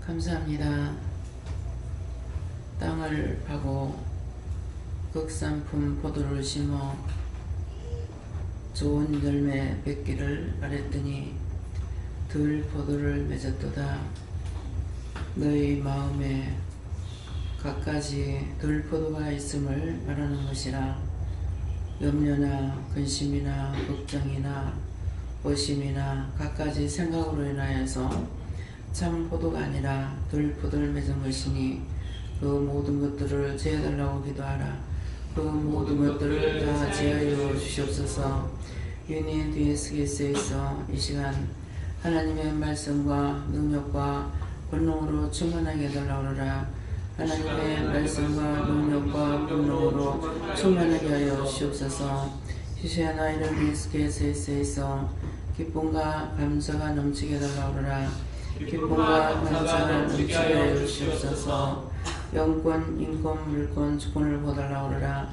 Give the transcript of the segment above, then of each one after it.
감사합니다. 땅을 파고 극산품 포도를 심어 좋은 열매 맺기를 바랬더니 들 포도를 맺었도다. 너희 마음에 갖가지 들 포도가 있음을 말하는 것이라. 염려나 근심이나 걱정이나 의심이나 갖가지 생각으로 인하여서 참 포도가 아니라 들 포도를 맺은 것이니 그 모든 것들을 제해달라고 기도하라. 그 모든 것들을 다 제하여 주시옵소서. 유니 DSGS에서 이 시간 하나님의 말씀과 능력과 권능으로 충만하게 해달라고 하라. 하나님의 말씀과 능력과 권능으로 충만하게 하여 주시옵소서. 시시하나 이런 DSGS에서 기쁨과 감사가 넘치게 해달라고 하라. 기쁨과 감사가 넘치게 하여 주시옵소서. 영권, 인권, 물권, 주권을 보달라고 하라.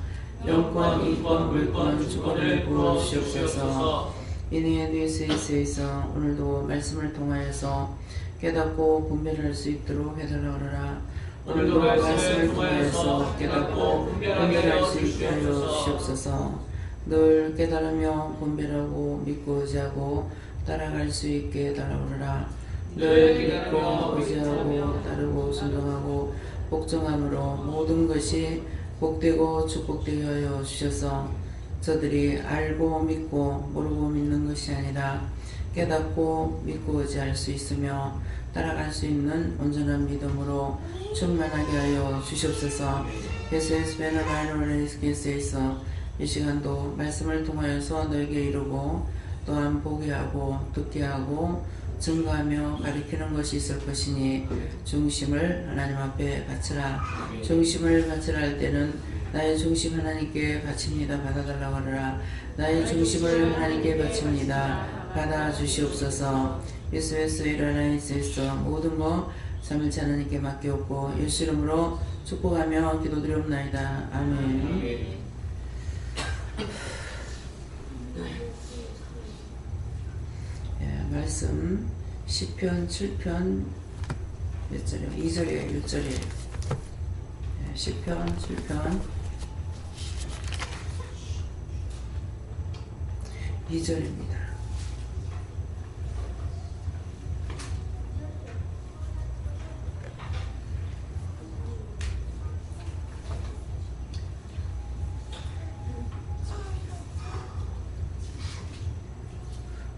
영권, 인권, 물권, 주권을 부어주시옵소서. 이니의 DSGS에서 오늘도 말씀을 통하여서 깨닫고 분별할 수 있도록 해달라고 하라. 오늘도 말씀을 통하여서 깨닫고 분별할 수 있게 하여 주시옵소서. 늘 깨달으며 분별하고 믿고 의지하고 따라갈 수 있게 해달라고 하라. 늘 믿고 의지하고 따르고 순종하고 복종함으로 모든 것이 복되고 축복되게 하여 주셔서 저들이 알고 믿고 모르고 믿는 것이 아니라 깨닫고 믿고 의지할 수 있으며 따라갈 수 있는 온전한 믿음으로 충만하게 하여 주시옵소서. 예수의 베너마이너레스케스에서 이 시간도 말씀을 통하여서 너에게 이루고 또한 보게 하고 듣게 하고 증거하며 가리키는 것이 있을 것이니 중심을 하나님 앞에 바치라. 중심을 바치라 할 때는 나의 중심 하나님께 바칩니다. 받아달라고 하라. 나의 중심을 하나님께 바칩니다. 받아 주시옵소서. 예수에서 일어나있어 모든 것 삼일째 하나님께 맡기옵고 예수 이름으로 축복하며 기도드리옵나이다. 아멘. 말씀 시편 7편 몇 절이요? 2절이에요. 6절이에요. 시편 7편 2절입니다.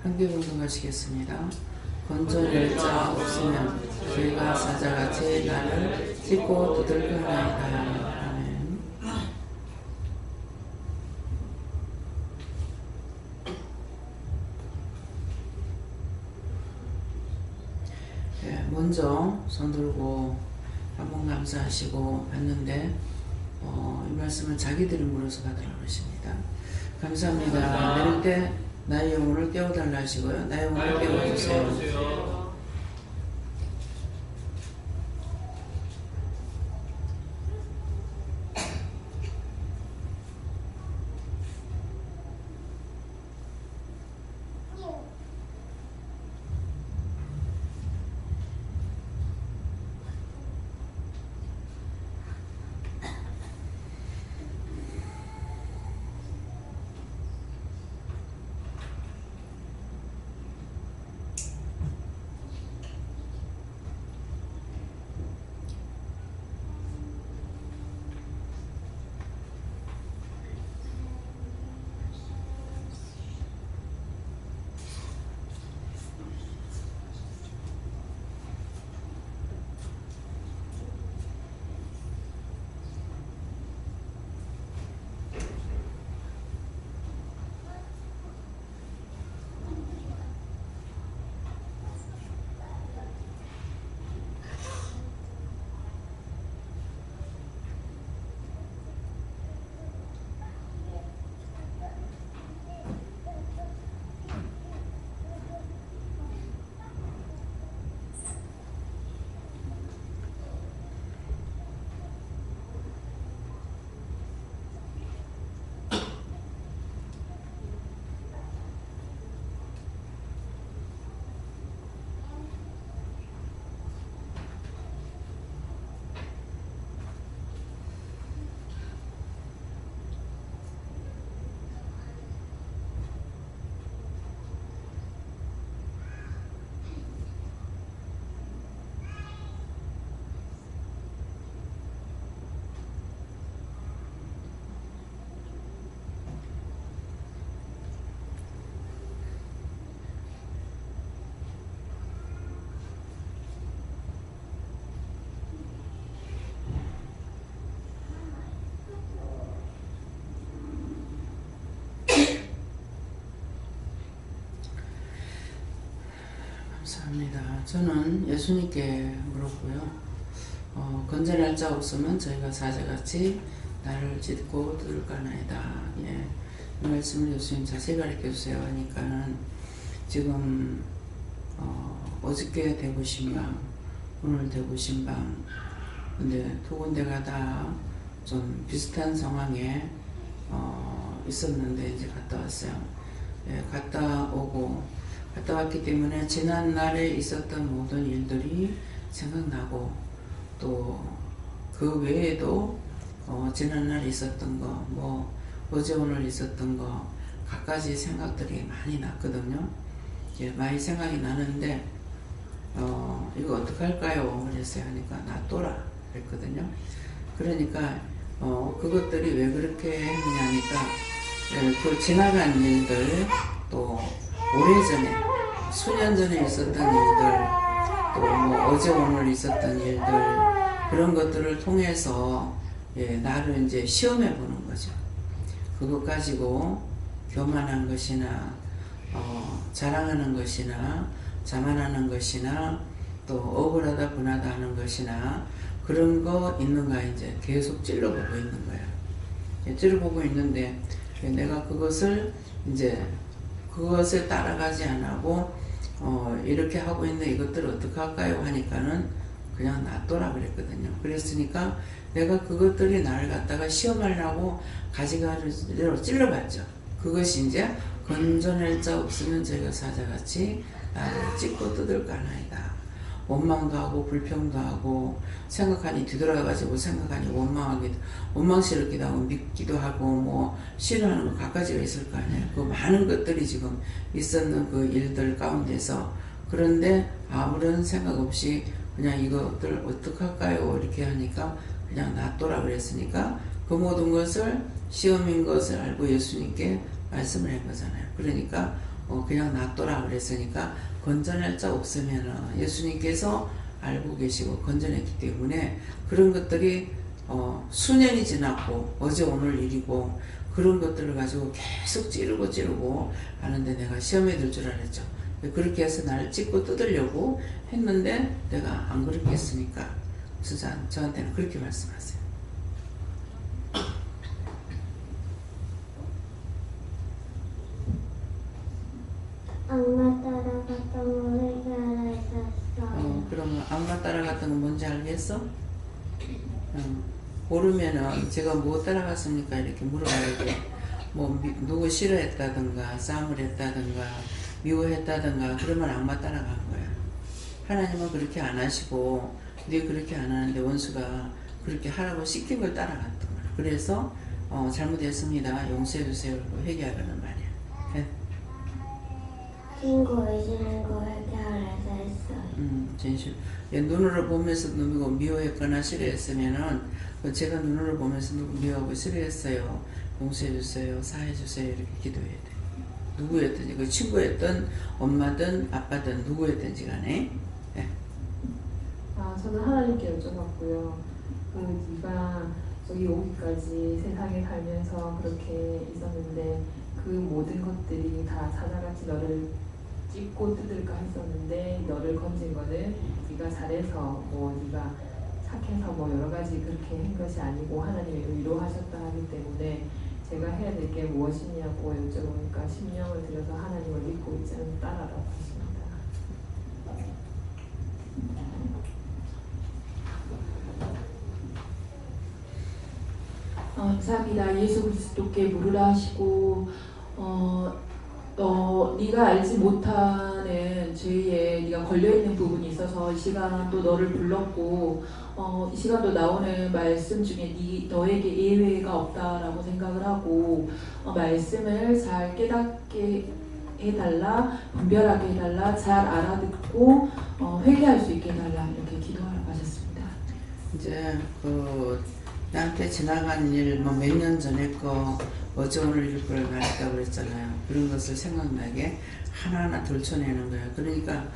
함께 봉독하시겠습니다. 건져낼 자 없으면 죄가 사자같이 나를 찢고 두들겨나이다. 아멘. 네, 먼저 손 들고 한번 감사하시고 받는데 이 말씀을 자기들이 물어서 받으라고 하십니다. 감사합니다. 내릴 때 나의 영혼을 깨워달라 하시고요. 나의 영혼을 깨워주세요. 감사합니다. 저는 예수님께 물었고요. 건전할 자 없으면 저희가 사자같이 나를 찢고 뜯을까나이다. 예, 이 말씀을 예수님 자세히 가르쳐주세요 하니까는 지금 어저께 대구신방, 오늘 대구신방, 근데 두 군데가 다 좀 비슷한 상황에 있었는데 이제 갔다 왔어요. 예, 갔다 왔기 때문에 지난날에 있었던 모든 일들이 생각나고 또 그 외에도 지난날에 있었던 거, 뭐 어제 오늘 있었던 거 갖가지 생각들이 많이 났거든요. 예, 많이 생각이 나는데 이거 어떡할까요? 그랬어요. 하니까 놔둬라 그랬거든요. 그러니까 그것들이 왜 그렇게 했느냐니까 그 지나간 일들, 또 오래전에 수년 전에 있었던 일들, 또 뭐 어제 오늘 있었던 일들, 그런 것들을 통해서 나를 이제 시험해 보는 거죠. 그것 가지고 교만한 것이나 자랑하는 것이나 자만하는 것이나 또 억울하다 분하다 하는 것이나 그런 거 있는가 이제 계속 찔러보고 있는 거예요. 찔러보고 있는데 내가 그것을 이제 그것에 따라가지 않고 이렇게 하고 있는데 이것들을 어떻게 할까요? 하니까는 그냥 놔둬라 그랬거든요. 그랬으니까 내가 그것들이 나를 갖다가 시험하려고 가지가지로 찔러봤죠. 그것이 이제 건전할 자 없으면 저희가 사자같이 나를 찢고 뜯을까나이다. 원망도 하고 불평도 하고 생각하니 뒤돌아가지고 생각하니 원망스럽기도 하고 믿기도 하고 뭐 싫어하는 거 갖가지가 있을 거 아니에요. 그 많은 것들이 지금 있었는 그 일들 가운데서, 그런데 아무런 생각 없이 그냥 이것들 어떡할까요? 이렇게 하니까 그냥 놔둬라 그랬으니까 그 모든 것을 시험인 것을 알고 예수님께 말씀을 한 거잖아요. 그러니까 그냥 놔둬라 그랬으니까 건전할 자 없으면 예수님께서 알고 계시고 건전했기 때문에 그런 것들이 수년이 지났고 어제 오늘 일이고 그런 것들을 가지고 계속 찌르고 하는데 내가 시험에 들 줄 알았죠. 그렇게 해서 나를 찢고 뜯으려고 했는데 내가 안 그렇게 했으니까 그래서 저한테는 그렇게 말씀하세요. 악마 따라갔던 거 해결하셨어요. 그러면 악마 따라갔던 건 뭔지 알겠어? 모르면은 제가 뭐 따라갔습니까? 이렇게 물어봐야지. 뭐 누구 싫어했다든가 싸움을 했다든가 미워했다든가 그러면 악마 따라간 거야. 하나님은 그렇게 안 하시고 네 그렇게 안 하는데 원수가 그렇게 하라고 시킨 걸 따라갔던 거야. 그래서 잘못했습니다. 용서해 주세요. 회개하라는 말이야. 네? 친구 의심인 거 해결해서 했어요. 진실. 눈으로 보면서 누구 미워했거나 싫어했으면은 제가 눈으로 보면서 누구 미워하고 싫어했어요. 용서해주세요. 사해주세요. 이렇게 기도해야 돼. 누구였든지, 그 친구였든 엄마든 아빠든 누구였든지 간에. 네. 저는 하나님께 여쭤봤고요. 네가 저기 오기까지 세상에 살면서 그렇게 있었는데 그 모든 것들이 다 사자같이 너를 찢고 뜯을까 했었는데 너를 건진 거는 네가 잘해서 뭐 네가 착해서 뭐 여러 가지 그렇게 한 것이 아니고 하나님이 위로하셨다 하기 때문에 제가 해야 될 게 무엇이냐고 여쭤보니까 심령을 들여서 하나님을 믿고 있지 않다라고 하십니다. 감사합니다. 예수 그리스도께 물으라 하시고 네가 알지 못하는 죄에 네가 걸려있는 부분이 있어서 이 시간도 너를 불렀고 이 시간도 나오는 말씀 중에 너에게 예외가 없다라고 생각을 하고 말씀을 잘 깨닫게 해달라, 분별하게 해달라, 잘 알아듣고 회개할 수 있게 해달라 이렇게 기도하라고 하셨습니다. 이제 나한테 지나간 일, 뭐 몇 년 전에 거, 어제 오늘 일 걸 말했다고 그랬잖아요. 그런 것을 생각나게 하나하나 들춰내는 거예요. 그러니까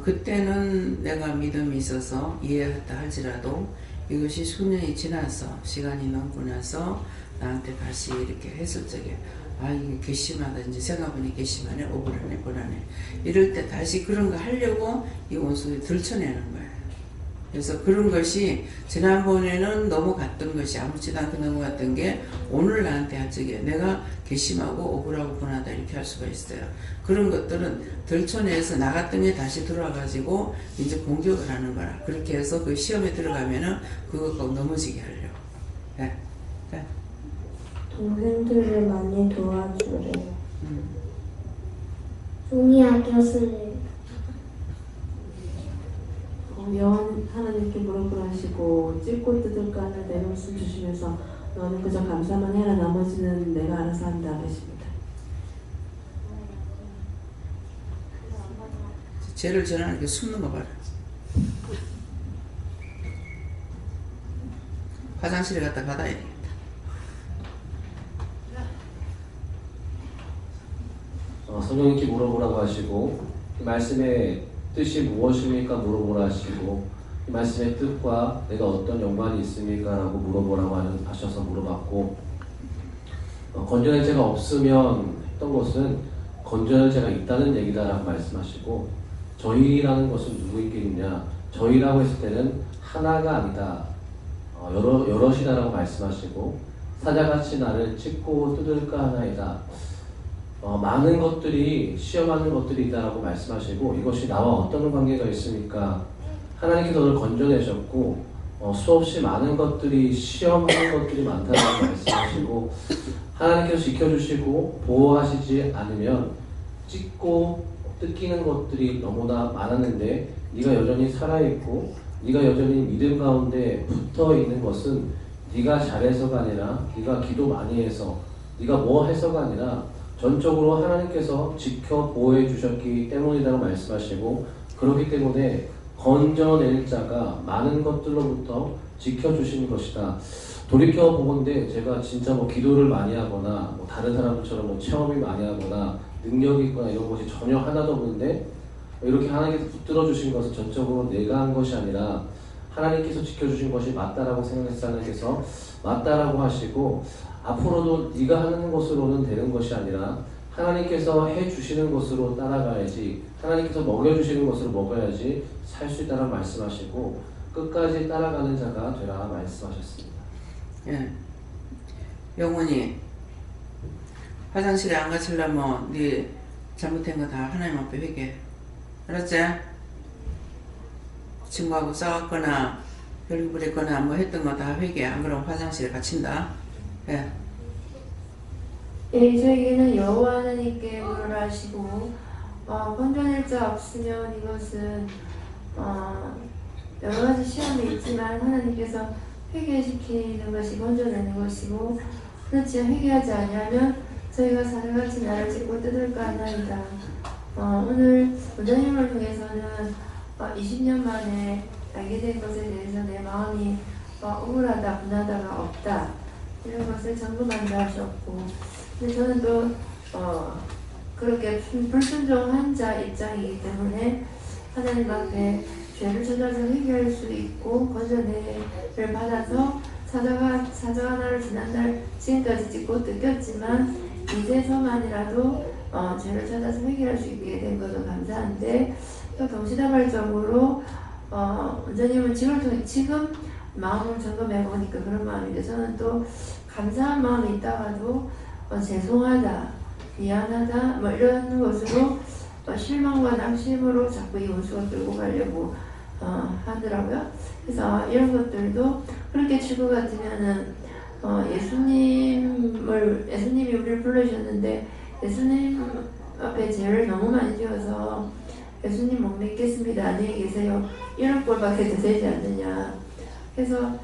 그때는 내가 믿음이 있어서 이해했다 할지라도 이것이 수년이 지나서 시간이 넘고 나서 나한테 다시 이렇게 했을 적에 아 이게 괘씸하다 이제 생각해보니 괘씸하네 억울하네 고난해 이럴 때 다시 그런 거 하려고 이 원수를 들춰내는 거예요. 그래서 그런 것이 지난번에는 넘어갔던 것이 아무렇지도 않게 넘어갔던 게 오늘 나한테 한 적에 내가 괘씸하고 억울하고 고난하다 이렇게 할 수가 있어요. 그런 것들은 들춰내서 나갔던 게 다시 들어와가지고 이제 공격을 하는 거라. 그렇게 해서 그 시험에 들어가면은 그거 넘어지게 하려고. 네. 네. 동생들을 많이 도와주래요. 종이 아껴쓰래요. 영 하나님께 무릎을 하시고 찢고 뜯을 간을 내 말씀 주시면서 너는 그저 감사만 해라 나머지는 내가 알아서 한다 하십니다. 죄를 전하는 게 숨는 거 봐라. 화장실에 갔다 받아야 되겠다. 성령님께 물어보라고 하시고 이 말씀의 뜻이 무엇입니까? 물어보라 하시고 이 말씀의 뜻과 내가 어떤 연관이 있습니까? 라고 물어보라고 하셔서 물어봤고 건전한 죄가 없으면 했던 것은 건전한 죄가 있다는 얘기다라고 말씀하시고 저희라는 것은 누구이겠느냐 저희라고 했을 때는 하나가 아니다 여럿이다라고 말씀하시고 사자같이 나를 찢고 뜯을까 하나이다 많은 것들이 시험하는 것들이 있다라고 말씀하시고 이것이 나와 어떤 관계가 있습니까? 하나님께서 너를 건져내셨고 수없이 많은 것들이 시험하는 것들이 많다라고 말씀하시고 하나님께서 지켜주시고 보호하시지 않으면 찢고 뜯기는 것들이 너무나 많았는데 네가 여전히 살아있고 네가 여전히 믿음 가운데 붙어있는 것은 네가 잘해서가 아니라 네가 기도 많이 해서 네가 뭐 해서가 아니라 전적으로 하나님께서 지켜 보호해 주셨기 때문이라고 말씀하시고 그렇기 때문에 건져낼 자가 많은 것들로부터 지켜주시는 것이다. 돌이켜보건대 제가 진짜 뭐 기도를 많이 하거나 뭐 다른 사람들처럼 뭐 체험이 많이 하거나 능력이 있거나 이런 것이 전혀 하나도 없는데 이렇게 하나님께서 붙들어 주신 것은 전적으로 내가 한 것이 아니라 하나님께서 지켜주신 것이 맞다라고 생각해서 하나님께서 맞다라고 하시고 앞으로도 네가 하는 것으로는 되는 것이 아니라 하나님께서 해주시는 것으로 따라가야지 하나님께서 먹여주시는 것으로 먹어야지 살 수 있다는 말씀하시고 끝까지 따라가는 자가 되라 말씀하셨습니다. 예. 영훈이 화장실에 안 가시려면 네 잘못된 거 다 하나님 앞에 회개해. 알았지? 친구하고 싸웠거나 별을 했거나 뭐 했던 거 다 회개해. 안 그러면 화장실에 갇힌다. 예. 예, 저에게는 여호와 하나님께 물을 하시고 건져낼 자 없으면 이것은 여러 가지 시험이 있지만 하나님께서 회개시키는 것이 건져내는 것이고 그렇지 회개하지 아니하면 저희가 사자같이 나를 찢고 뜯을까 하나이다. 오늘 원장님을 통해서는 20년 만에 알게 된 것에 대해서 내 마음이 우울하다 분하다가 없다 이런 것을 점검한다 하셨고 근데 저는 또 그렇게 불순종한 자 입장이기 때문에 하나님 앞에 죄를 찾아서 회개할 수 있고 건져내를 받아서 사자가 나를 지난날 지금까지 찢고 뜯겼지만 이제서만이라도 죄를 찾아서 회개할 수 있게 된 것도 감사한데 또 동시다발적으로 원장님은 지금 마음을 점검해 보니까 그런 마음인데 저는 또 감사한 마음이 있다가도 죄송하다, 미안하다 뭐 이런 것으로 실망과 낙심으로 자꾸 이 원수가 끌고 가려고 하더라고요. 그래서 이런 것들도 그렇게 칠 것 같으면은 예수님이 우리를 불러주셨는데 예수님 앞에 죄를 너무 많이 지어서 예수님 못 믿겠습니다. 안녕히 계세요. 이런 꼴밖에 더 되지 않느냐. 그래서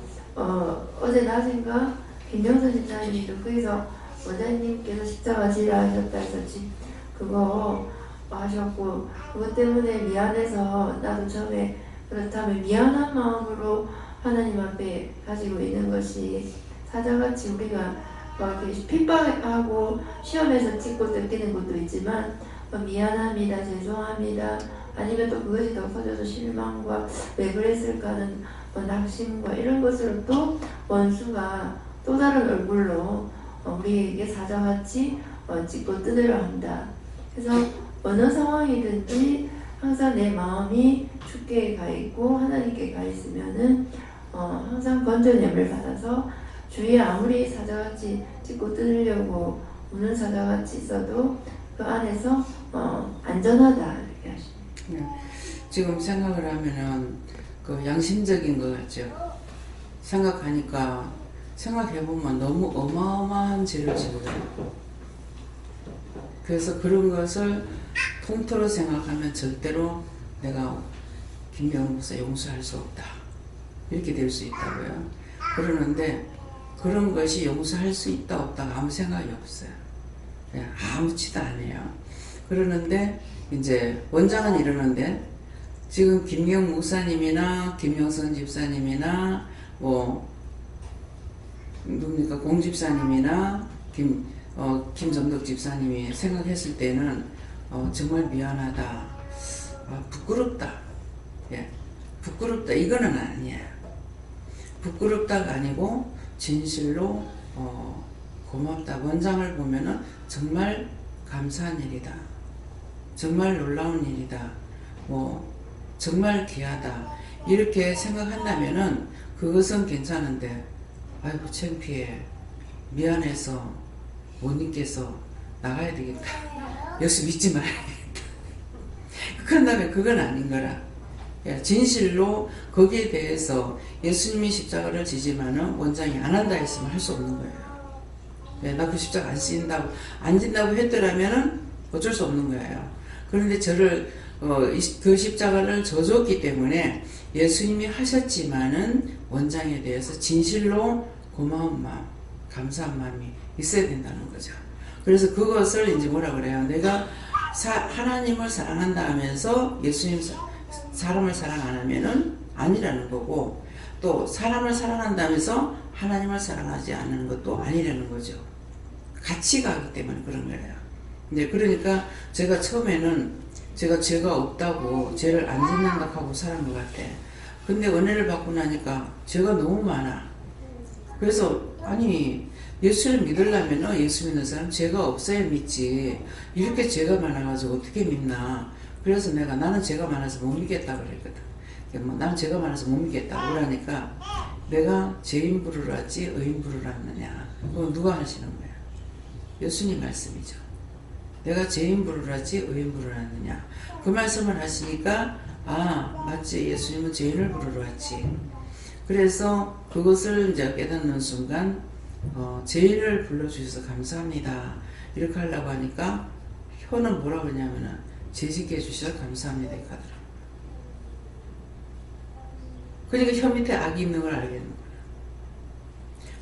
어제 낮인가 김병선 집사님이 거기서 원장님께서 십자가 지라 하셨다 해서 그거 하셨고 그것 때문에 미안해서 나도 처음에 그렇다면 미안한 마음으로 하나님 앞에 가지고 있는 것이 사자같이 우리가 막 이렇게 핍박하고 시험에서 찍고 뜯기는 것도 있지만 미안합니다, 죄송합니다 아니면 또 그것이 더 커져서 실망과 왜 그랬을까 하는 낙심과 이런 것으로 또 원수가 또 다른 얼굴로 우리에게 사자같이 찍고 뜯으려 한다. 그래서 어느 상황이든지 항상 내 마음이 주께 가 있고 하나님께 가 있으면은 항상 건져냄을 받아서 주위에 아무리 사자같이 찍고 뜯으려고 오는 사자같이 있어도 그 안에서 안전하다 이렇게 하십니다. 지금 생각을 하면은 그 양심적인 것 같죠. 생각해보면 너무 어마어마한 죄를 지고 있어요. 그래서 그런 것을 통틀어 생각하면 절대로 내가 김경훈 목사 용서할 수 없다. 이렇게 될 수 있다고요. 그러는데 그런 것이 용서할 수 있다 없다가 아무 생각이 없어요. 그냥 아무치도 안 해요. 그러는데 이제 원장은 이러는데 지금 김경 목사님이나 김영선 집사님이나 뭐 누굽니까 공집사님이나 김정덕 집사님이 생각했을 때는 정말 미안하다, 부끄럽다, 부끄럽다 이거는 아니에요. 부끄럽다가 아니고 진실로 고맙다. 원장을 보면은 정말 감사한 일이다, 정말 놀라운 일이다, 뭐 정말 귀하다 이렇게 생각한다면은 그것은 괜찮은데 아이고 창피해, 미안해서 못 믿겠어, 나가야 되겠다, 여기서 믿지 말아야겠다 그런다면 그건 아닌 거라. 진실로 거기에 대해서 예수님이 십자가를 지지만은 원장이 안 한다 했으면 할 수 없는 거예요. 나 그 십자가 안 진다고 했더라면은 어쩔 수 없는 거예요. 그런데 저를 그 십자가를 져줬기 때문에 예수님이 하셨지만은 원장에 대해서 진실로 고마운 마음, 감사한 마음이 있어야 된다는 거죠. 그래서 그것을 이제 뭐라 그래요? 내가 하나님을 사랑한다 하면서 예수님 사람을 사랑 안 하면은 아니라는 거고, 또 사람을 사랑한다면서 하나님을 사랑하지 않는 것도 아니라는 거죠. 같이 가기 때문에 그런 거예요. 네, 그러니까 제가 처음에는 제가 죄가 없다고 죄를 안 짓는다 하고 살은 것 같아. 근데 은혜를 받고 나니까 죄가 너무 많아. 그래서 아니 예수를 믿으려면 예수 믿는 사람 죄가 없어야 믿지, 이렇게 죄가 많아가지고 어떻게 믿나. 그래서 나는 죄가 많아서 못 믿겠다 그랬거든. 나는 죄가 많아서 못 믿겠다 그러니까 내가 죄인 부르라지 의인 부르라느냐. 그건 누가 하시는 거야? 예수님 말씀이죠. 내가 죄인 부르라지 의인 부르라느냐. 그 말씀을 하시니까 맞지, 예수님은 죄인을 부르러 왔지. 그래서 그것을 이제 깨닫는 순간 죄인을 불러주셔서 감사합니다 이렇게 하려고 하니까 혀는 뭐라 그러냐면은 죄짓게 해주셔서 감사합니다 이렇게 하더라고요. 그러니까 혀 밑에 악이 있는 걸 알겠는 거예요.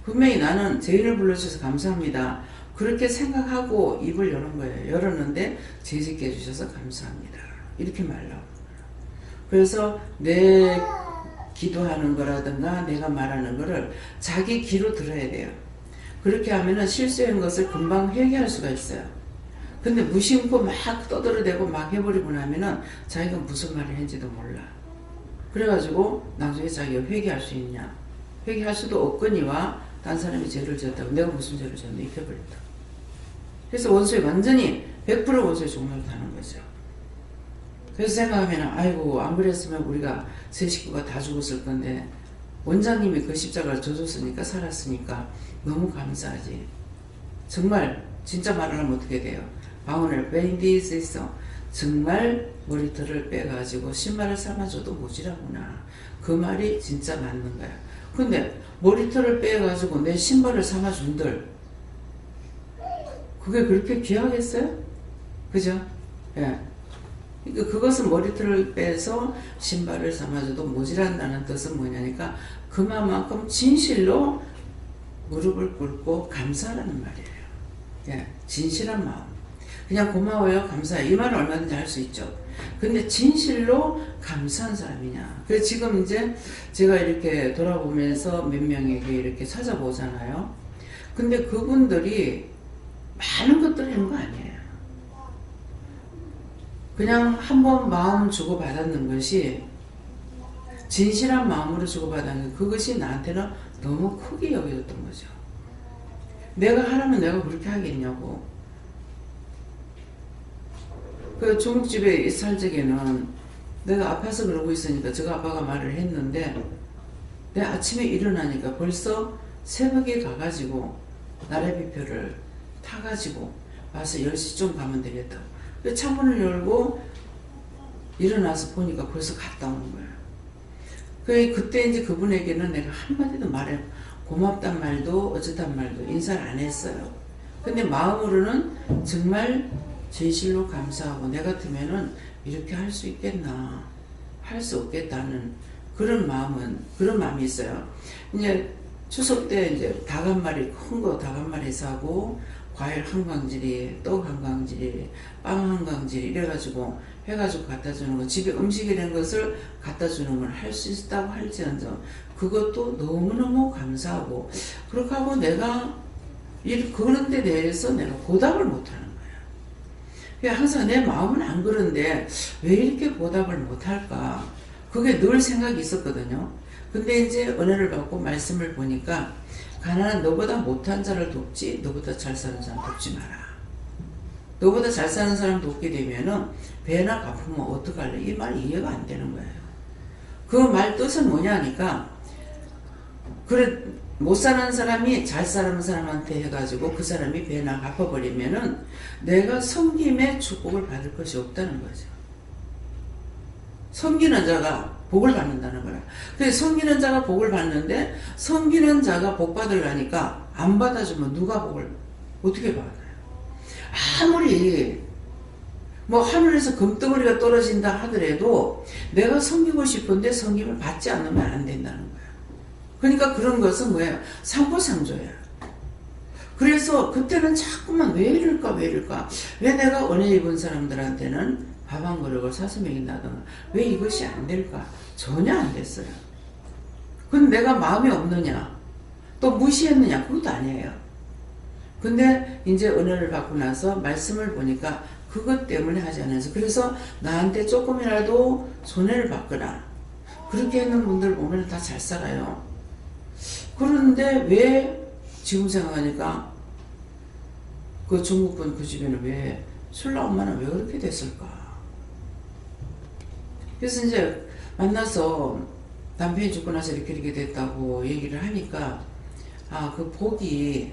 분명히 나는 죄인을 불러주셔서 감사합니다 그렇게 생각하고 입을 여는 거예요. 열었는데 죄짓게 해주셔서 감사합니다 이렇게 말하고. 그래서 내 기도하는 거라든가 내가 말하는 거를 자기 귀로 들어야 돼요. 그렇게 하면은 실수한 것을 금방 회개할 수가 있어요. 근데 무심코 막 떠들어대고 막 해버리고 나면은 자기가 무슨 말을 했는지도 몰라. 그래가지고 나중에 자기가 회개할 수 있냐. 회개할 수도 없거니와 딴 사람이 죄를 지었다고 내가 무슨 죄를 지었나 이렇게 해버린다. 그래서 원수에 완전히 100% 원수의 종로를 타는 거죠. 그래서 생각하면 아이고 안 그랬으면 우리가 세 식구가 다 죽었을 건데 원장님이 그 십자가를 져줬으니까 살았으니까 너무 감사하지. 정말 진짜 말을 하면 어떻게 돼요? 방언을 밴디 있어. 정말 머리털을 빼가지고 신발을 삼아줘도 모자라구나. 그 말이 진짜 맞는 거야. 근데 머리털을 빼가지고 내 신발을 삼아준들 그게 그렇게 귀하겠어요? 그죠? 예. 그것은 머리털을 빼서 신발을 삼아줘도 모자란다는 뜻은 뭐냐니까 그만큼 진실로 무릎을 꿇고 감사하라는 말이에요. 예, 진실한 마음. 그냥 고마워요, 감사해요. 이 말은 얼마든지 할 수 있죠. 근데 진실로 감사한 사람이냐. 그래서 지금 이제 제가 이렇게 돌아보면서 몇 명에게 이렇게 찾아보잖아요. 근데 그분들이 많은 것들을 한 거 아니에요. 그냥 한번 마음 주고받았는 것이 진실한 마음으로 주고받았는 그것이 나한테는 너무 크게 여겨졌던 거죠. 내가 하라면 내가 그렇게 하겠냐고. 그 중국집에 살 적에는 내가 아파서 그러고 있으니까 저가 아빠가 말을 했는데 내 아침에 일어나니까 벌써 새벽에 가가지고 나래비표를 타가지고 와서 10시쯤 가면 되겠다. 창문을 열고 일어나서 보니까 벌써 갔다 오는 거야. 그때 이제 그분에게는 내가 한마디도 말해 고맙단 말도 어쩌단 말도 인사를 안 했어요. 근데 마음으로는 정말 진실로 감사하고 내 같으면은 이렇게 할 수 있겠나 할 수 없겠다는 그런 마음이 있어요. 이제 추석 때 이제 닭 한 마리 큰 거 닭 한 마리 사고 과일 한 강지리 떡 한 강지리 빵 한 강지리 이래가지고 해가지고 갖다 주는 거 집에 음식이라는 것을 갖다 주는 걸 할 수 있다고 할지언정 그것도 너무너무 감사하고 그렇게 하고 내가 그런 데 대해서 내가 보답을 못하는 거야. 항상 내 마음은 안 그런데 왜 이렇게 보답을 못할까 그게 늘 생각이 있었거든요. 근데 이제 은혜를 받고 말씀을 보니까 가난한 너보다 못한 자를 돕지 너보다 잘 사는 사람 돕지 마라. 너보다 잘 사는 사람 돕게 되면은 배나 갚으면 어떡할래? 이 말 이해가 안 되는 거예요. 그 말 뜻은 뭐냐니까 그래 못 사는 사람이 잘 사는 사람한테 해가지고 그 사람이 배나 갚아버리면은 내가 섬김의 축복을 받을 것이 없다는 거죠. 섬기는 자가 복을 받는다는 거야. 그래서 섬기는 자가 복을 받는데 섬기는 자가 복 받으려니까 안 받아주면 누가 복을 어떻게 받아요? 아무리 뭐 하늘에서 금덩어리가 떨어진다 하더라도 내가 섬기고 싶은데 섬김을 받지 않으면 안 된다는 거야. 그러니까 그런 것은 뭐예요? 상보상조야. 그래서 그때는 자꾸만 왜 이럴까 왜 내가 은혜 입은 사람들한테는 밥 한 그릇을 사서 먹인다든가 왜 이것이 안 될까? 전혀 안 됐어요. 근데 내가 마음이 없느냐 또 무시했느냐 그것도 아니에요. 근데 이제 은혜를 받고 나서 말씀을 보니까 그것 때문에 하지 않아서 그래서 나한테 조금이라도 손해를 받거나 그렇게 했는 분들 보면 다 잘 살아요. 그런데 왜 지금 생각하니까 그 중국분 그 집에는 왜 술라 엄마는 왜 그렇게 됐을까? 그래서 이제 만나서 남편이 죽고 나서 이렇게 됐다고 얘기를 하니까 아, 그 복이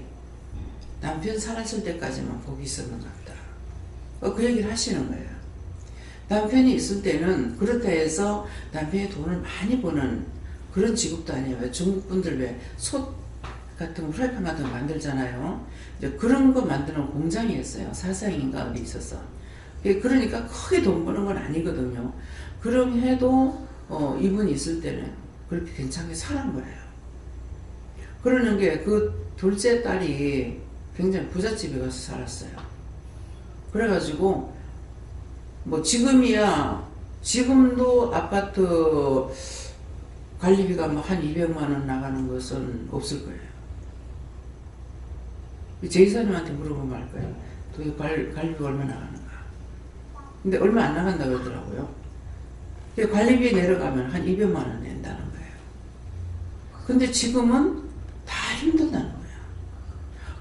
남편 살았을 때까지만 복이 있었는가 보다. 그 얘기를 하시는 거예요. 남편이 있을 때는 그렇다 해서 남편이 돈을 많이 버는 그런 직업도 아니에요. 중국 분들 왜 솥 같은 거 프라이팬 같은 거 만들잖아요. 이제 그런 거 만드는 공장이었어요. 사상인가 어디 있어서. 그러니까 크게 돈 버는 건 아니거든요. 그럼 해도 이분이 있을 때는 그렇게 괜찮게 사는 거예요. 그러는 게 그 둘째 딸이 굉장히 부잣집에 가서 살았어요. 그래가지고 뭐 지금도 아파트 관리비가 뭐 한 200만 원 나가는 것은 없을 거예요. 제 이사님한테 물어보면 알 거예요. 도대체 관리비가 얼마 나가는가. 근데 얼마 안 나간다 그러더라고요. 관리비 내려가면 한 200만 원 낸다는 거예요. 근데 지금은 다 힘든다는 거예요.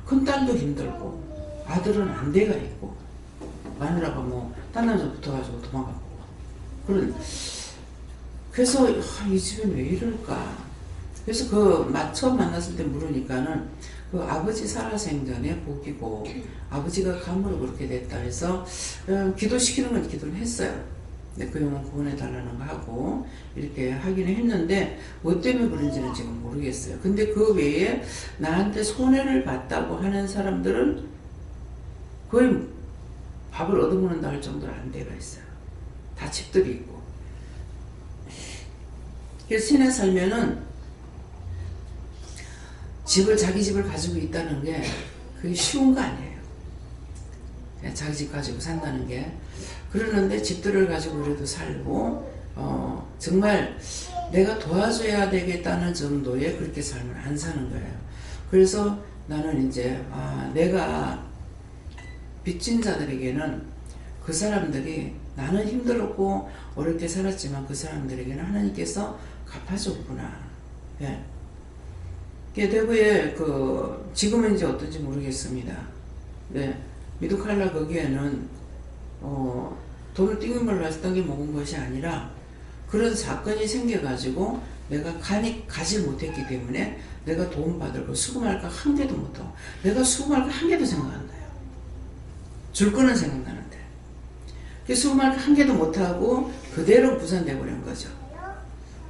큰딸도 힘들고 아들은 안대가 있고 마누라가 뭐 딴 남자 붙어가지고 도망가고 그래서 이 집은 왜 이럴까. 그래서 처음 만났을 때 물으니까는 그 아버지 살아생전에 복이고 아버지가 감으로 그렇게 됐다 해서 기도시키는 건 기도를 했어요. 그 영혼 구원해달라는 거 하고 이렇게 하기는 했는데 뭐 때문에 그런지는 지금 모르겠어요. 근데 그 외에 나한테 손해를 봤다고 하는 사람들은 거의 밥을 얻어먹는다 할 정도로 안 돼가 있어요. 다 집들이 있고. 그래서 신에 살면은 자기 집을 가지고 있다는 게 그게 쉬운 거 아니에요. 자기 집 가지고 산다는 게. 그러는데 집들을 가지고 그래도 살고 정말 내가 도와줘야 되겠다는 정도의 그렇게 삶을 안 사는 거예요. 그래서 나는 이제 내가 빚진 자들에게는 그 사람들이 나는 힘들었고 어렵게 살았지만 그 사람들에게는 하나님께서 갚아줬구나. 예. 대구에 지금은 이제 어떤지 모르겠습니다. 네. 미두칼라 거기에는 돈을 띵물로 했던 게 먹은 것이 아니라 그런 사건이 생겨가지고 내가 가지 못했기 때문에 내가 도움받을 거 수금할 거 한 개도 못하고 내가 수금할 거 한 개도 생각 안 나요. 줄 거는 생각나는데 그 수금할 거 한 개도 못하고 그대로 부산돼 버린 거죠.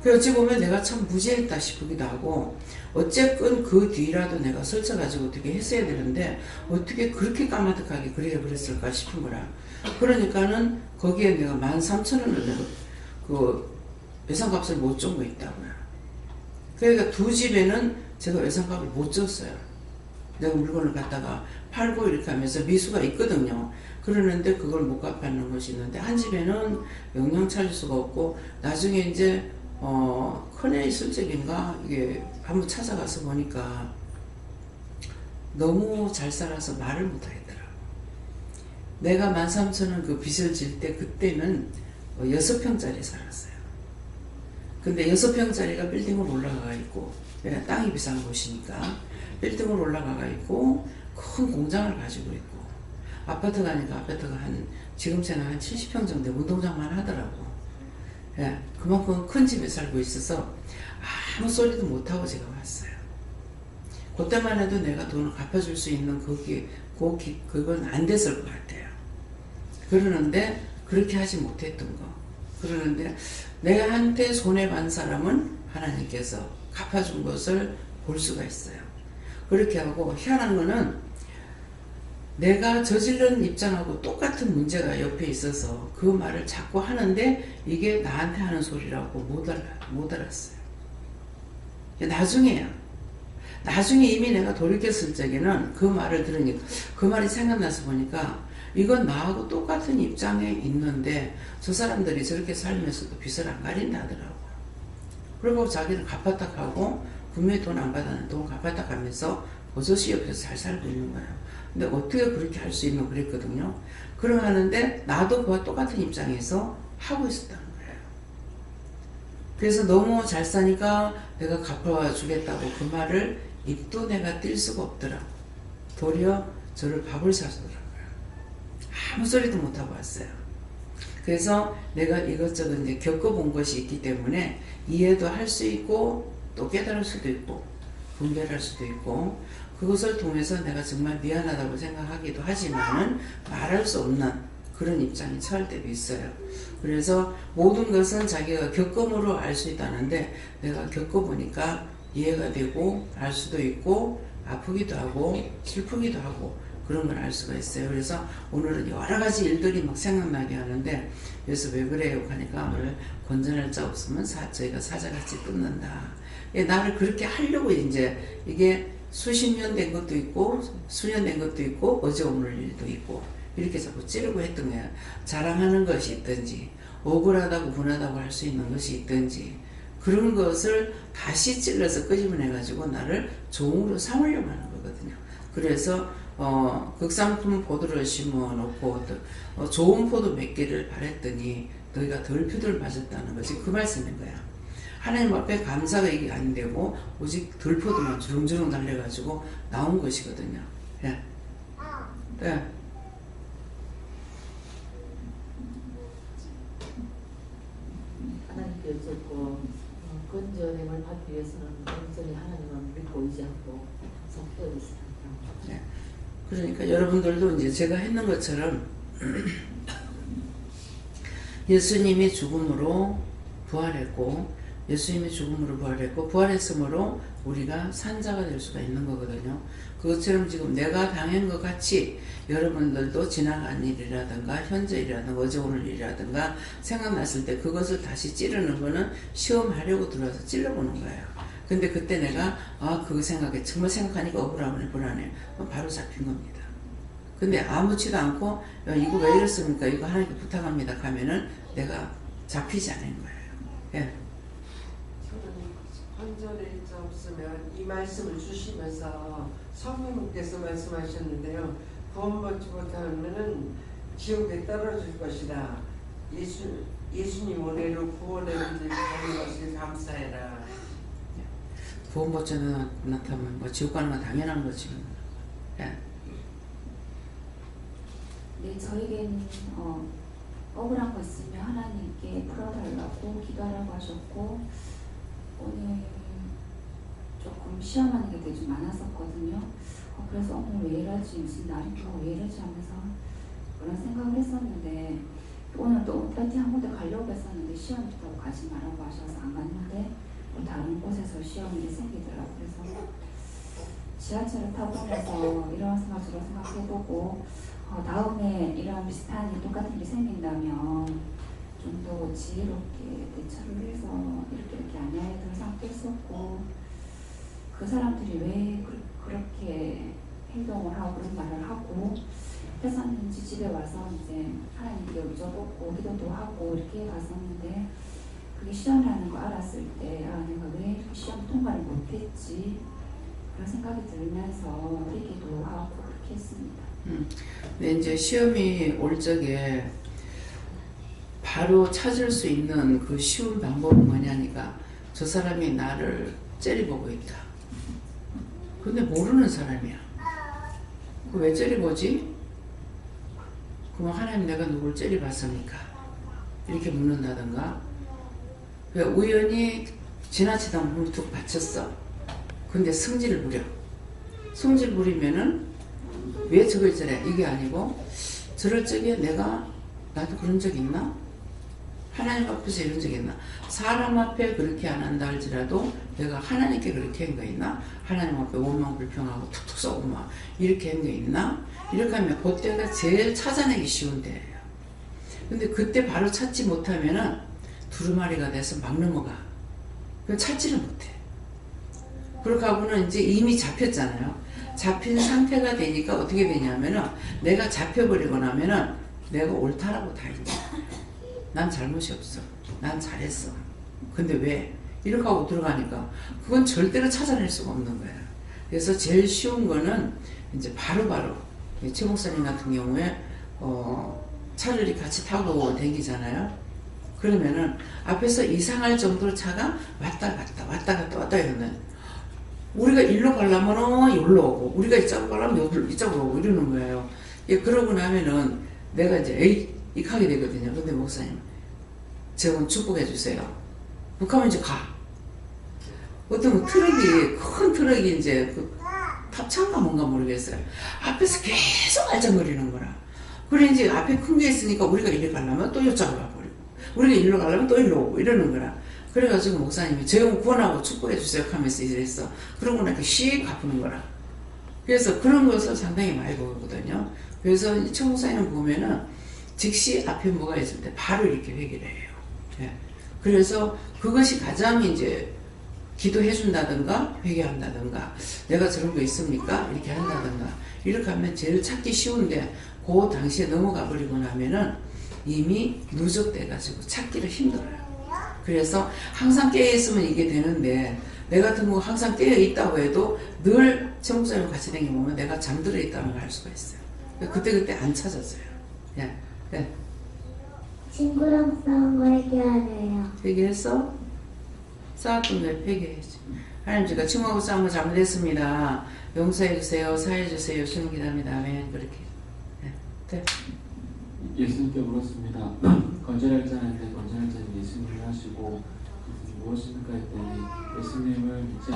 그 어찌 보면 내가 참 무지했다 싶기도 하고 어쨌건 그 뒤라도 내가 설쳐가지고 어떻게 했어야 되는데 어떻게 그렇게 까마득하게 그래 버렸을까 싶은 거라. 그러니까는 거기에 내가 13,000원을 내가 그 외상값을 못 준 거 있다고요. 그러니까 두 집에는 제가 외상값을 못 줬어요. 내가 물건을 갖다가 팔고 이렇게 하면서 미수가 있거든요. 그러는데 그걸 못 갚아는 것이 있는데 한 집에는 영영 찾을 수가 없고 나중에 이제 큰애 있을 적인가 이게 한번 찾아가서 보니까 너무 잘 살아서 말을 못 하겠더라고. 내가 13,000원 그 빚을 질 때 그때는 6평짜리 살았어요. 근데 6평짜리가 빌딩으로 올라가 있고 땅이 비싼 곳이니까 빌딩으로 올라가 있고 큰 공장을 가지고 있고 아파트 가니까 아파트가 지금처럼 한 70평 정도 운동장만 하더라고. 예, 그만큼 큰 집에 살고 있어서 아무 소리도 못하고 제가 왔어요. 그때만 해도 내가 돈을 갚아줄 수 있는 그건 안 됐을 것 같아요. 그러는데 그렇게 하지 못했던 거. 그러는데 내가 한테 손해본 사람은 하나님께서 갚아준 것을 볼 수가 있어요. 그렇게 하고 희한한 거는 내가 저지른 입장하고 똑같은 문제가 옆에 있어서 그 말을 자꾸 하는데 이게 나한테 하는 소리라고 못 알았어요. 나중에 이미 내가 돌이켰을 적에는 그 말을 들으니까 그 말이 생각나서 보니까 이건 나하고 똑같은 입장에 있는데 저 사람들이 저렇게 살면서도 빚을 안 가린다 하더라고. 그리고 자기는 갚았다 하고 분명히 돈 안 받았는데 돈 갚았다 하면서 버젓이 옆에서 잘 살고 있는 거예요. 근데 어떻게 그렇게 할 수 있노 그랬거든요. 그러는데 나도 그와 똑같은 입장에서 하고 있었다는 거예요. 그래서 너무 잘 사니까 내가 갚아주겠다고 그 말을 입도 내가 띨 수가 없더라고. 도리어 저를 밥을 사주더라고요. 아무 소리도 못하고 왔어요. 그래서 내가 이것저것 이제 겪어본 것이 있기 때문에 이해도 할 수 있고 또 깨달을 수도 있고 분별할 수도 있고 그것을 통해서 내가 정말 미안하다고 생각하기도 하지만은 말할 수 없는 그런 입장에 처할 때도 있어요. 그래서 모든 것은 자기가 겪음으로 알 수 있다는데 내가 겪어보니까 이해가 되고 알 수도 있고 아프기도 하고 슬프기도 하고 그런 걸 알 수가 있어요. 그래서 오늘은 여러 가지 일들이 막 생각나게 하는데 그래서 왜 그래요? 하니까 오늘 건전할 자 없으면 저희가 사자같이 뜯는다. 나를 그렇게 하려고 이제 이게 수십 년 된 것도 있고 수년 된 것도 있고 어제 오늘 일도 있고 이렇게 자꾸 찌르고 했던 거야. 자랑하는 것이 있든지 억울하다고 분하다고 할 수 있는 것이 있든지 그런 것을 다시 찔러서 끄집어내가지고 나를 종으로 삼으려고 하는 거거든요. 그래서 극상품 포도를 심어놓고 좋은 포도 몇 개를 바랬더니 너희가 덜 표를 맞았다는 것이 그 말씀인 거야. 하나님 앞에 감사가 이게 안 되고 오직 덜 포도만 주렁주렁 달려가지고 나온 것이거든요. 예. 네. 하나님께 여쭙고 건전함을 받기 위해서는 온전히 하나님을 믿고 의지하고 성도에 있습니다. 네. 그러니까 여러분들도 이제 제가 했는 것처럼 예수님이 죽음으로 부활했고 예수님이 죽음으로 부활했고 부활했으므로 우리가 산자가 될 수가 있는 거거든요. 그것처럼 지금 내가 당한 것 같이 여러분들도 지나간 일이라든가 현재 일이라든가 어제 오늘 일이라든가 생각났을 때 그것을 다시 찌르는 거는 시험하려고 들어와서 찔러보는 거예요. 근데 그때 내가 그거 생각해 정말 생각하니까 억울하네 불안해 바로 잡힌 겁니다. 근데 아무렇지도 않고 이거 왜 이랬습니까? 이거 하나님께 부탁합니다 하면은 내가 잡히지 않은 거예요. 예. 환전의 자 없으면 이 말씀을 주시면서 성령님께서 말씀하셨는데요. 구원받지 못하면은 지옥에 떨어질 것이다. 예수님 은혜로 구원의 문제를 가는 것을 감사해라. 구원받지 못하면 뭐 지옥 가는 건 당연한 거지. 예. 네, 저에게는 억울한 거 있으면 하나님께 풀어달라고 기도하라고 하셨고 오늘 조금 시험하는 게 되게 좀 많았었거든요. 그래서 오늘 왜 이러지 무슨 날인가 왜 이러지 하면서 그런 생각을 했었는데 오늘 또 파티 한 군데 가려고 했었는데 시험 있다고 가지 말라고 하셔서 안 갔는데 또 다른 곳에서 시험이 생기더라고요. 그래서 지하철을 타보면서 이런 생각 저런 생각 해보고 다음에 이런 비슷한 일 똑같은 일이 생긴다면 좀 더 지혜롭게 대처를 해서 이렇게 안 해야 될 상태 했었고 그 사람들이 왜 그렇게 행동을 하고 그런 말을 하고 했었는지 집에 와서 이제 하나님께 여쭤보고 기도도 하고 이렇게 갔었는데 그게 시험이라는 거 알았을 때 아 내가 왜 이렇게 시험 통과를 못했지 그런 생각이 들면서 회개도 하고 그렇게 했습니다. 근데 이제 시험이 올 적에 바로 찾을 수 있는 그 쉬운 방법은 뭐냐니까 저 사람이 나를 째려보고 있다. 근데 모르는 사람이야. 왜 째려보지? 그럼 하나님 내가 누굴 째려봤습니까? 이렇게 묻는다든가 우연히 지나치다 물을 툭 받쳤어. 근데 성질을 부려. 성질 부리면은 왜 저걸 저래? 이게 아니고 저럴 적에 나도 그런 적 있나? 하나님 앞에서 이런 적 있나? 사람 앞에 그렇게 안 한다 할지라도 내가 하나님께 그렇게 한 거 있나? 하나님 앞에 원망 불평하고 툭툭 쏘고 막 이렇게 한 거 있나? 이렇게 하면 그때가 제일 찾아내기 쉬운 때예요. 근데 그때 바로 찾지 못하면은 두루마리가 돼서 막 넘어가. 그걸 찾지를 못해. 그렇게 하고는 이제 이미 잡혔잖아요. 잡힌 상태가 되니까 어떻게 되냐면은 내가 잡혀버리고 나면은 내가 옳다라고 다 있는 거야. 난 잘못이 없어. 난 잘했어. 근데 왜? 이렇게 하고 들어가니까 그건 절대로 찾아낼 수가 없는 거야. 그래서 제일 쉬운 거는 이제 바로바로 최 목사님 같은 경우에 차를 같이 타고 다니잖아요. 그러면은 앞에서 이상할 정도로 차가 왔다 갔다 이러면 우리가 일로 가려면 여기로 오고 우리가 이쪽으로 가려면 이쪽으로 오고 이러는 거예요. 예, 그러고 나면은 내가 이제 이렇게 하게 되거든요. 근데 목사님 저건 축복해 주세요. 그러면 이제 가. 어떤 큰 트럭이 이제 그 탑차인가 뭔가 모르겠어요. 앞에서 계속 알짱거리는 거라. 그래 이제 앞에 큰 게 있으니까 우리가 이리 가려면 또 이쪽으로 가버리고 우리가 이리로 가려면 또 이리로 오고 이러는 거라. 그래가지고 목사님이 저 형 구원하고 축복해 주세요 하면서 이랬어. 그러고 나니까 씩 갚는 거라. 그래서 그런 것을 상당히 많이 보거든요. 그래서 최 목사님 보면은 즉시 앞에 뭐가 있을 때 바로 이렇게 회개를 해요. 예. 그래서 그것이 가장 이제 기도해 준다든가 회개한다든가 내가 저런 거 있습니까? 이렇게 한다든가 이렇게 하면 제일 찾기 쉬운데 그 당시에 넘어가 버리고 나면은 이미 누적돼 가지고 찾기를 힘들어요. 그래서 항상 깨어있으면 이게 되는데 내 같은 거 항상 깨어있다고 해도 늘 최 목사님 같이 다니면 내가 잠들어 있다는 걸 알 수가 있어요. 그때 안 찾아져요. 예. 예. 친구랑 싸운 거 해결하래요. 회개했어? 싸웠던 걸 회개해야지. 하나님 제가 친구하고 싸운 거 잘못했습니다. 용서해 주세요. 사해 주세요. 주님 기도합니다. 아멘. 그렇게. 네. 네. 예수님께 물었습니다. 건전할 자한테 건전할 자는 예수님을 하시고 무엇입니까 했더니 예수님을 믿지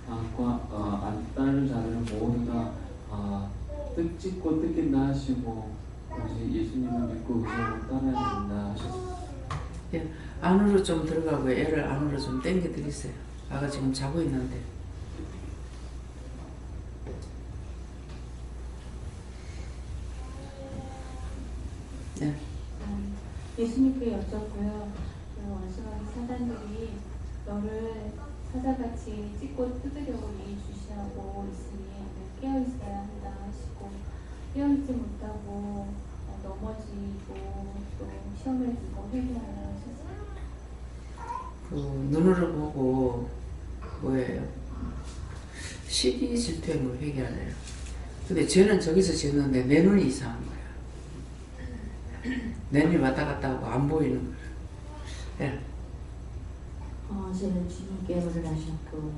안 따르는 자들은 모두 다 뜻짓고 뜻긴다 하시고 오직 예수님을 믿고 의지하고 따라야 된다 하셨습니다. 예, 안으로 좀 들어가고 애를 안으로 좀 당겨 드리세요. 아가 지금 자고 있는데. 네. 예수님께 여쭙고요. 원수는 사단들이 너를 사자같이 찢고 뜯으려고 주시하고 있으니 깨어 있어야 한다 하시고 깨어 있지 못하고 넘어지고 또 시험을 들고 회개하라 하셨어요. 그 눈으로 보고 뭐예요? 시기 질투행을 회개하래요. 근데 죄는 저기서 지었는데 내 눈이 이상한 거야. 내 눈이 왔다 갔다 하고 안 보이는 거야. 예. 저는 주님께 물을 하셨고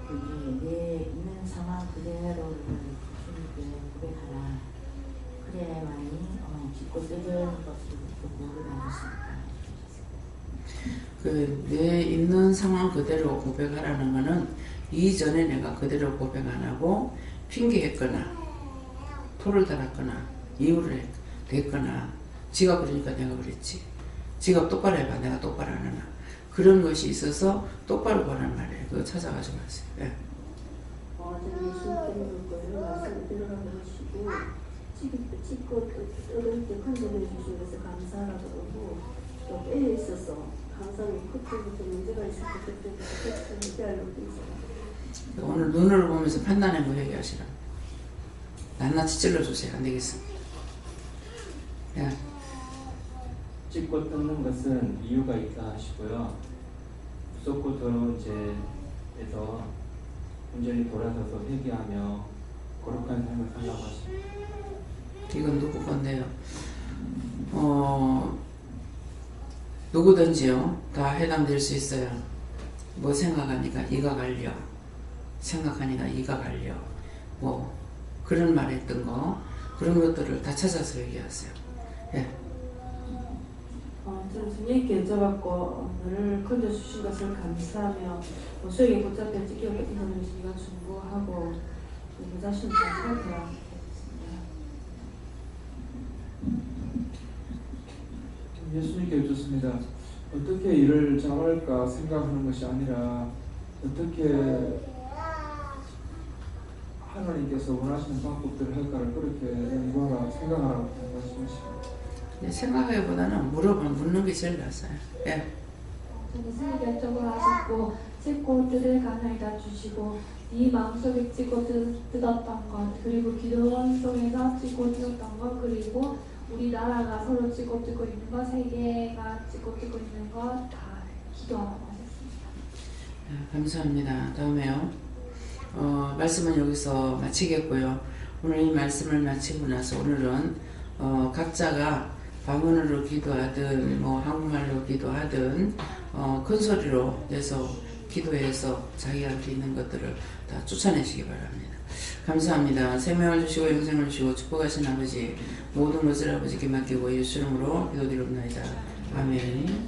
여기 내 있는 상황 그대로를 주님께 고백하라. 그래야만이 짓고 뜯는 것을 모르게 하셨습니다. 내 있는 상황 그대로 고백하라는 거는 이전에 내가 그대로 고백 안 하고 핑계했거나 토를 달았거나 이유를 댔거나 지가 그러니까 내가 그랬지. 지가 똑바로 해봐. 내가 똑바로 안 하나. 그런 것이 있어서 똑바로 보란 말이에요. 그거 찾아가지고 하세요. 예. 예수님께 물 거를 말씀을 들으라고 하시고 찍고 뜯을 때 컨셉해 주신 것에 감사하라고 그러고 또 빼에 있어서 항상 그때부터 문제가 있을 때 그때부터 회개하려고 있어요. 오늘 눈을 보면서 판단해보고 회개하시라. 낱낱이 찔러주세요. 안 되겠습니다. 예. 찍고 뜯는 것은 이유가 있다 하시고요. 무섭고 더러운 죄에서 온전히 돌아서서 회개하며 거룩한 삶을 살라고 하십니다. 이건 누구 건데요? 누구든지요 다 해당될 수 있어요. 뭐 생각하니까 이가 갈려, 생각하니까 이가 갈려, 뭐 그런 말 했던 거, 그런 것들을 다 찾아서 얘기하세요. 예. 저는 주님께 여쭤봤고 너를 건져주신 것을 감사하며 수에게 붙잡혀 찢겨 뺏기는 시기가 중고하고 그 자신을 다 살펴야 예수님께 여쭙습니다. 어떻게 일을 잘할까 생각하는 것이 아니라 어떻게 하나님께서 원하시는 방법들을 할까를 그렇게 연구하라 생각하라고 말씀하십니다. 생각하기보다는 묻는 게 제일 낫어요. 예. 저는 스님 결정을 하셨고 찍고 뜯을 가나이다 주시고 네 마음속에 찍고 뜯었던 것 그리고 기도원 속에서 찍고 뜯었던 것 그리고 우리나라가 서로 찍고 뜯고 있는 것 세계가 찍고 뜯고 있는 것 다 기도하라고 하셨습니다. 감사합니다. 다음에요. 말씀은 여기서 마치겠고요. 오늘 이 말씀을 마치고 나서 오늘은 각자가 방언으로 기도하든 뭐 한국말로 기도하든 큰 소리로 내서 기도해서 자기한테 있는 것들을 다 쫓아내시기 바랍니다. 감사합니다. 생명을 주시고 영생을 주시고 축복하신 아버지 모든 것을 아버지께 맡기고 예수 이름으로 기도드리옵나이다. 아멘.